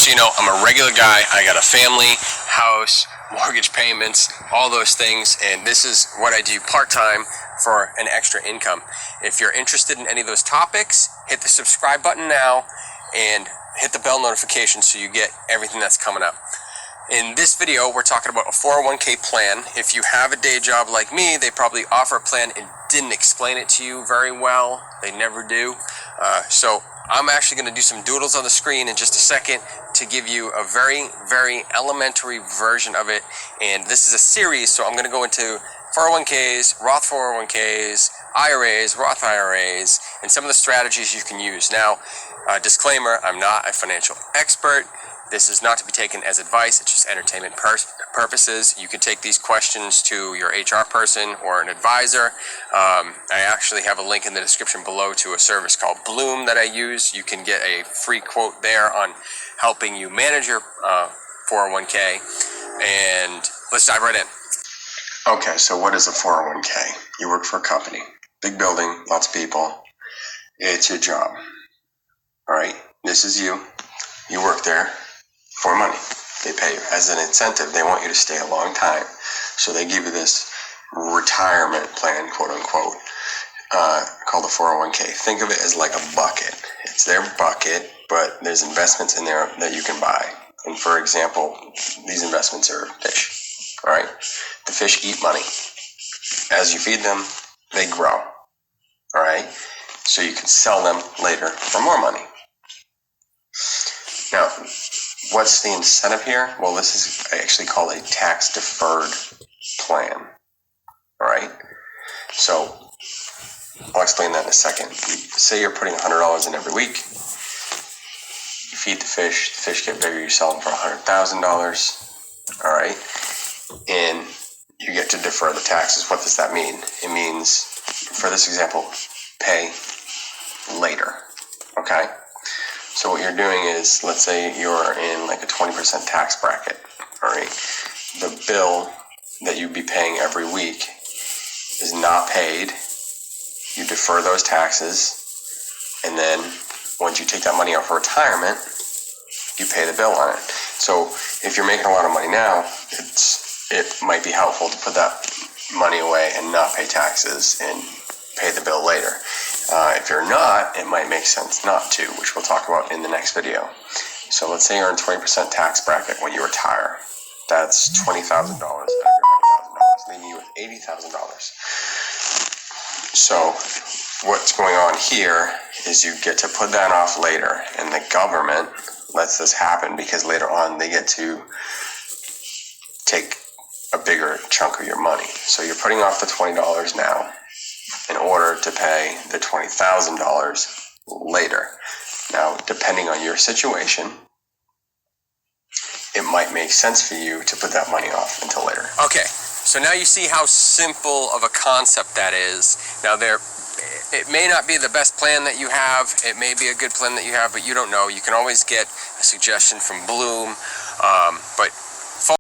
so you know, I'm a regular guy. I got a family, house, mortgage payments, all those things, and this is what I do part-time for an extra income. If you're interested in any of those topics, hit the subscribe button now and hit the bell notification so you get everything that's coming up. In this video, we're talking about a 401k plan. If you have a day job like me, they probably offer a plan and didn't explain it to you very well. They never do. So I'm actually going to do some doodles on the screen in just a second to give you a very, very elementary version of it. And this is a series, so I'm going to go into 401ks, Roth 401ks, IRAs, Roth IRAs, and some of the strategies you can use. Now, disclaimer, I'm not a financial expert. This is not to be taken as advice. It's just entertainment purposes. You can take these questions to your HR person or an advisor. I actually have a link in the description below to a service called Bloom that I use. You can get a free quote there on helping you manage your 401k. And let's dive right in. Okay, so what is a 401k? You work for a company, big building, lots of people. It's your job. All right, this is you. You work there for money. They pay you. As an incentive, they want you to stay a long time. So they give you this retirement plan, quote unquote, called a 401k. Think of it as like a bucket. It's their bucket, but there's investments in there that you can buy. And for example, these investments are fish. All right? The fish eat money. As you feed them, they grow. All right? So you can sell them later for more money. Now, what's the incentive here? Well, this is actually called a tax-deferred plan. All right? So I'll explain that in a second. Say you're putting $100 in every week. You feed the fish get bigger, you sell them for $100,000. All right? And you get to defer the taxes. What does that mean? It means, for this example, pay later. Okay? So what you're doing is, let's say you're in like a 20% tax bracket, all right? The bill that you'd be paying every week is not paid. You defer those taxes, and then once you take that money out for retirement, you pay the bill on it. So if you're making a lot of money now, it might be helpful to put that money away and not pay taxes and pay the bill later. If you're not, it might make sense not to, which we'll talk about in the next video. So let's say you're in 20% tax bracket when you retire. That's $20,000 out of your $100,000, leaving you with $80,000. So what's going on here is you get to put that off later, and the government lets this happen because later on they get to take a bigger chunk of your money. So you're putting off the $20 now in order to pay the $20,000 later. Now, depending on your situation, it might make sense for you to put that money off until later. Okay, so now you see how simple of a concept that is. Now, it may not be the best plan that you have. It may be a good plan that you have, but you don't know. You can always get a suggestion from Bloom, but